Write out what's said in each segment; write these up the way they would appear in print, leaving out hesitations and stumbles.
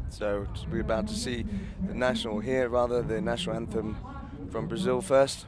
So we're about to see the national here, rather the national anthem from Brazil first.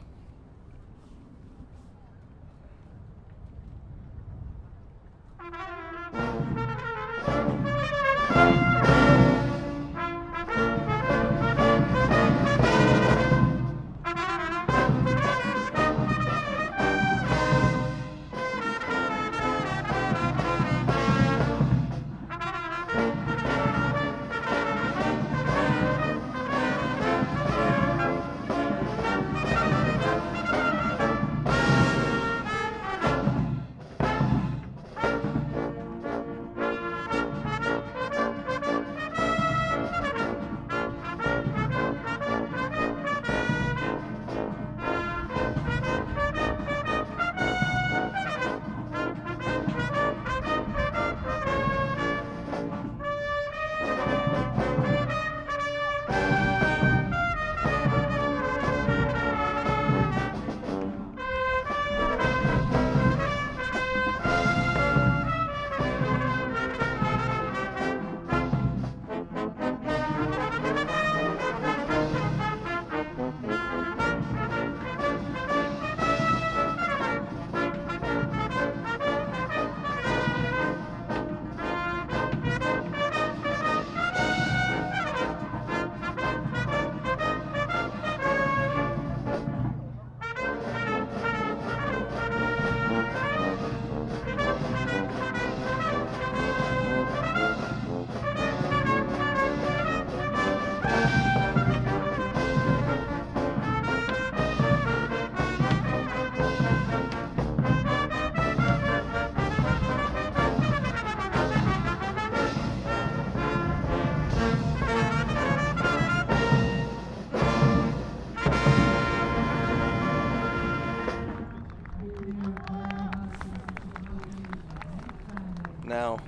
Now,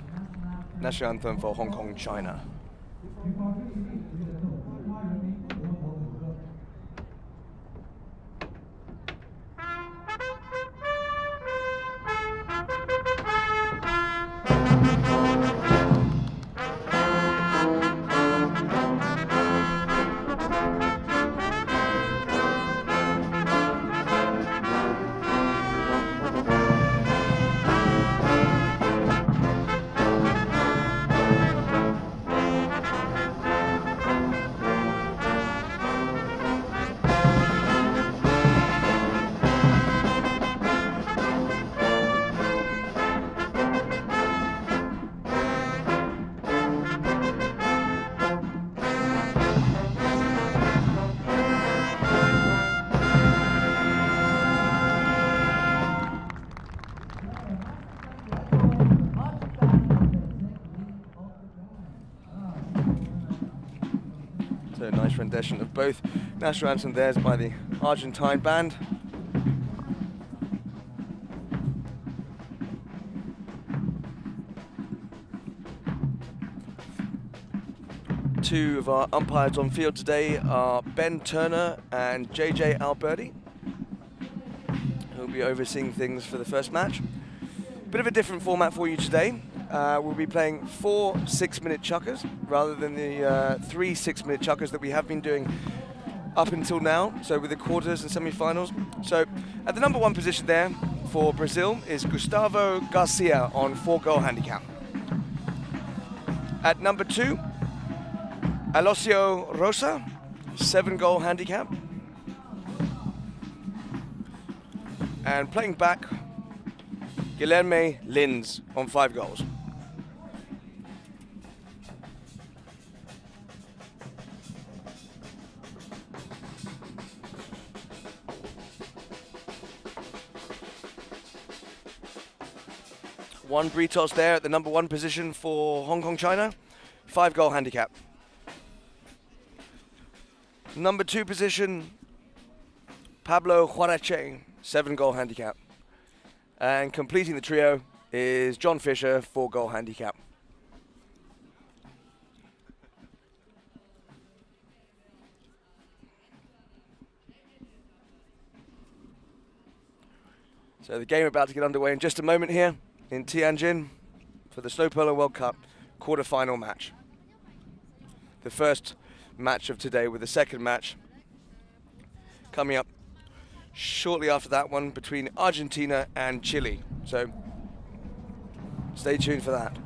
national anthem for Hong Kong, China. So a nice rendition of both national anthem theirs by the Argentine band. Two of our umpires on field today are Ben Turner and JJ Alberti, who will be overseeing things for the first match. Bit of a different format for you today. We'll be playing 4 6-minute chukkers rather than the 3 6-minute chukkers that we have been doing up until now, so with the quarters and semi-finals. So at the number 1 position there for Brazil is Gustavo Garcia on 4-goal handicap. At number 2, Alocio Rosa, 7-goal handicap. And playing back, Guilherme Lins on 5 goals. One Britos there at the number 1 position for Hong Kong, China, 5-goal handicap. Number 2 position, Pablo Huarache, 7-goal handicap. And completing the trio is John Fisher, 4-goal handicap. So the game about to get underway in just a moment here in Tianjin for the Polo World Cup quarter-final match. the first match of today, with the second match coming up shortly after that one between Argentina and Chile. So stay tuned for that.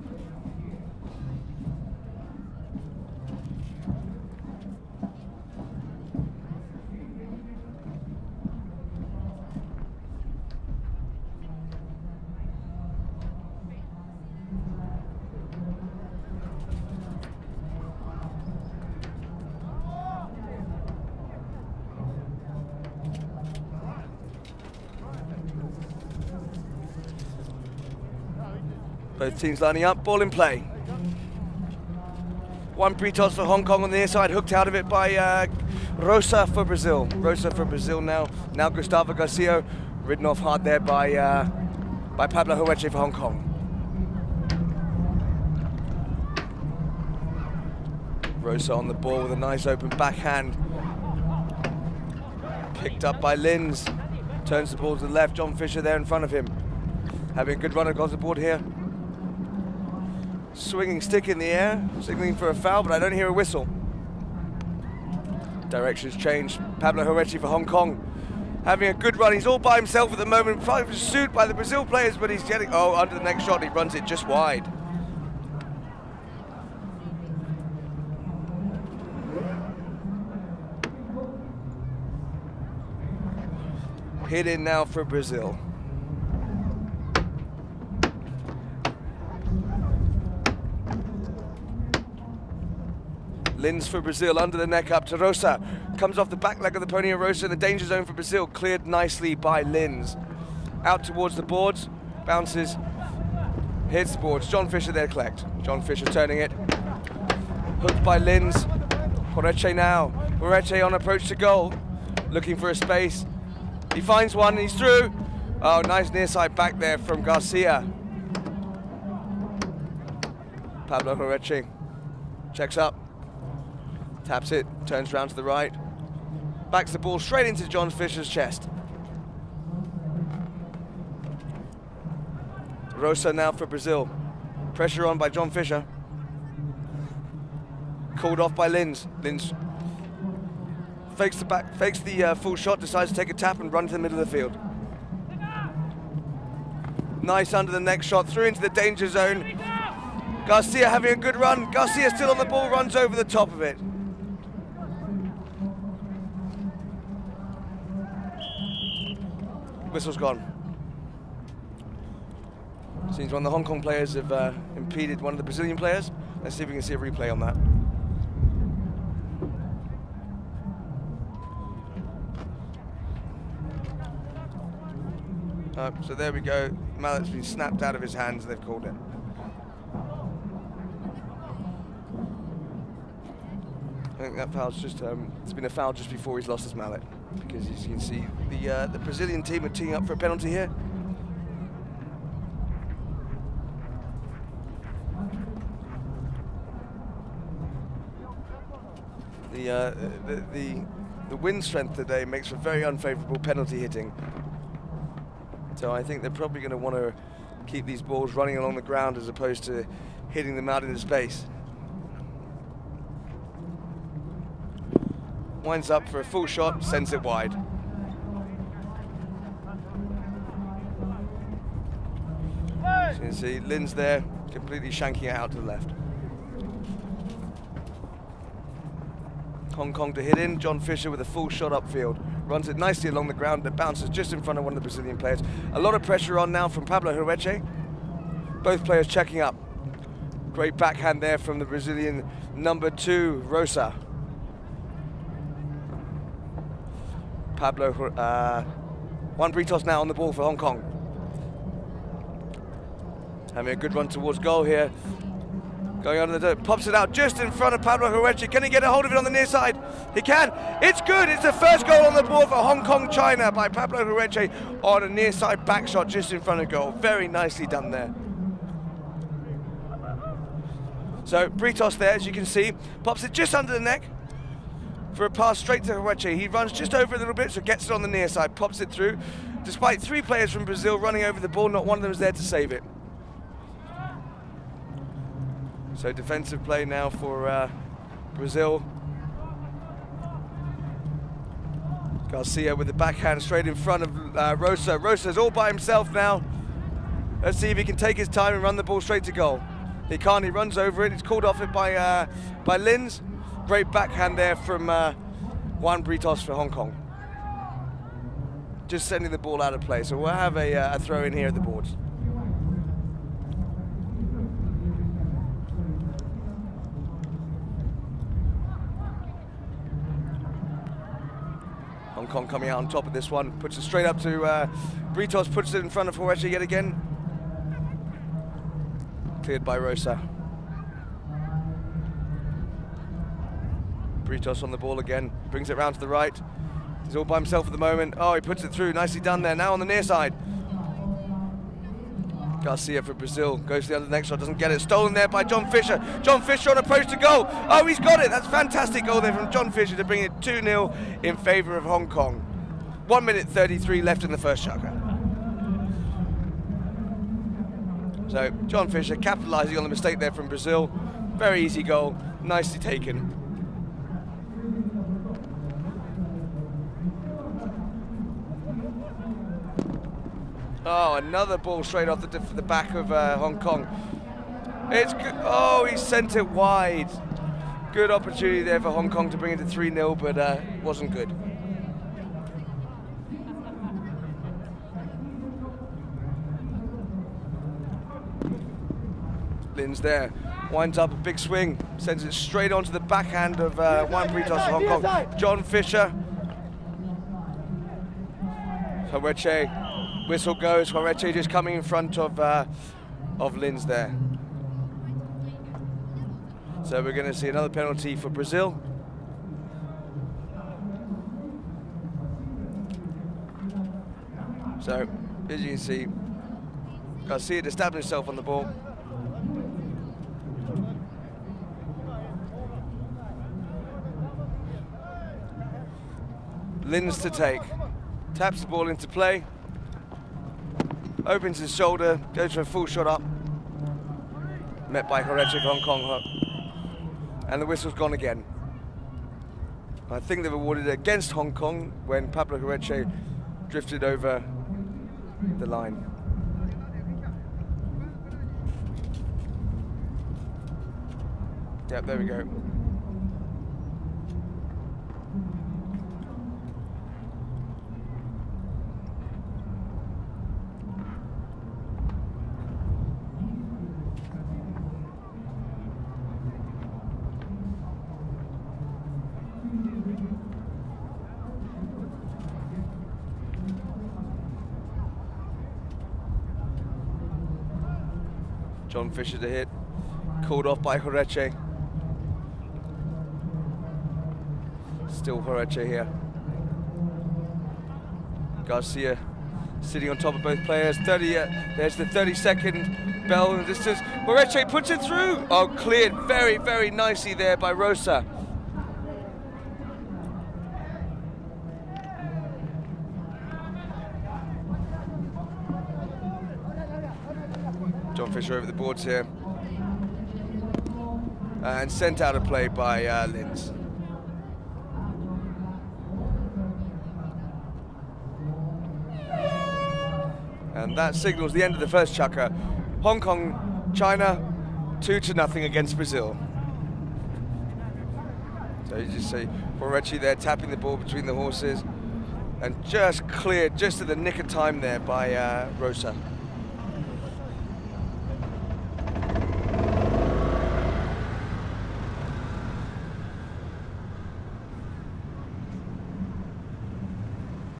Both teams lining up, ball in play. One pre-toss for Hong Kong on the near side, hooked out of it by Rosa for Brazil. Rosa for Brazil now. Now Gustavo Garcia, ridden off hard there by Pablo Hueche for Hong Kong. Rosa on the ball with a nice open backhand. Picked up by Lins. Turns the ball to the left, John Fisher there in front of him. Having a good run across the board here. Swinging stick in the air, signaling for a foul, but I don't hear a whistle. Directions changed. Pablo Hueche for Hong Kong. Having a good run. He's all by himself at the moment. Probably pursued by the Brazil players, but he's getting, under the next shot. He runs it just wide. Hit in now for Brazil. Lins for Brazil, under the neck up to Rosa. Comes off the back leg of the pony of Rosa in the danger zone for Brazil. Cleared nicely by Lins. Out towards the boards, bounces, hits the boards. John Fisher there collect. John Fisher turning it. Hooked by Lins. Hueche now. Hueche on approach to goal. Looking for a space. He finds one, he's through. Oh, nice near side back there from Garcia. Pablo Hueche checks up. Taps it, turns round to the right. Backs the ball straight into John Fisher's chest. Rosa now for Brazil. Pressure on by John Fisher. Called off by Lins. Lins fakes the full shot, decides to take a tap and run to the middle of the field. Nice under the neck shot, through into the danger zone. Garcia having a good run. Garcia still on the ball, runs over the top of it. Whistle's gone. Seems one of the Hong Kong players have impeded one of the Brazilian players. Let's see if we can see a replay on that. So there we go. Mallet's been snapped out of his hands and they've called it. I think that foul's just, it's been a foul just before he's lost his mallet. Because as you can see, the Brazilian team are teeing up for a penalty here. The wind strength today makes for very unfavourable penalty hitting. So I think they're probably going to want to keep these balls running along the ground as opposed to hitting them out into space. Winds up for a full shot, sends it wide. As you can see, Lin's there, completely shanking it out to the left. Hong Kong to hit in, John Fisher with a full shot upfield. Runs it nicely along the ground, but bounces just in front of one of the Brazilian players. A lot of pressure on now from Pablo Hueche. Both players checking up. Great backhand there from the Brazilian number 2, Rosa. Pablo, Juan Britos now on the ball for Hong Kong. Having a good run towards goal here. Going under the dirt, pops it out just in front of Pablo Hueche. Can he get a hold of it on the near side? He can. It's good. It's the first goal on the board for Hong Kong, China by Pablo Hueche on a near side back shot just in front of goal. Very nicely done there. So Britos there, as you can see, pops it just under the neck for a pass straight to Hueche. He runs just over a little bit, so gets it on the near side, pops it through. Despite 3 players from Brazil running over the ball, not one of them is there to save it. So defensive play now for Brazil. Garcia with the backhand straight in front of Rosa. Rosa's all by himself now. Let's see if he can take his time and run the ball straight to goal. He can't, he runs over it. It's called off it by Lins. Great backhand there from Juan Britos for Hong Kong. Just sending the ball out of play. So we'll have a throw in here at the boards. Hong Kong coming out on top of this one. Puts it straight up to Britos, puts it in front of Horeche yet again. Cleared by Rosa. Britos on the ball again, brings it round to the right. He's all by himself at the moment. Oh, he puts it through, nicely done there. Now on the near side. Garcia for Brazil, goes to the other next shot, doesn't get it. Stolen there by John Fisher. John Fisher on approach to goal. Oh, he's got it. That's fantastic goal there from John Fisher to bring it 2-0 in favour of Hong Kong. 1 minute 33 left in the first chukka. So John Fisher capitalising on the mistake there from Brazil. Very easy goal, nicely taken. Oh, another ball straight off the back of Hong Kong. It's good. Oh, he sent it wide. Good opportunity there for Hong Kong to bring it to 3-0, but wasn't good. Lin's there, winds up a big swing, sends it straight onto the backhand of Juan Britos of Hong Kong. John Fisher. Horeche. Whistle goes. Horeche just coming in front of Lin's there. So we're going to see another penalty for Brazil. So as you can see, Garcia established himself on the ball. Lin's to take. Taps the ball into play. Opens his shoulder, goes for a full shot up. Met by Horeche of Hong Kong. And the whistle's gone again. I think they've awarded it against Hong Kong when Pablo Horeche drifted over the line. Yep, there we go. John Fisher to hit, called off by Horeche. Still Horeche here. Garcia sitting on top of both players. 30. There's the 30-second bell in the distance. Horeche puts it through. Oh, cleared very, very nicely there by Rosa. John Fisher over the boards here. And sent out of play by Lins. And that signals the end of the first chukka. Hong Kong, China, 2-0 against Brazil. So you just see Horeche there tapping the ball between the horses and just cleared just at the nick of time there by Rosa.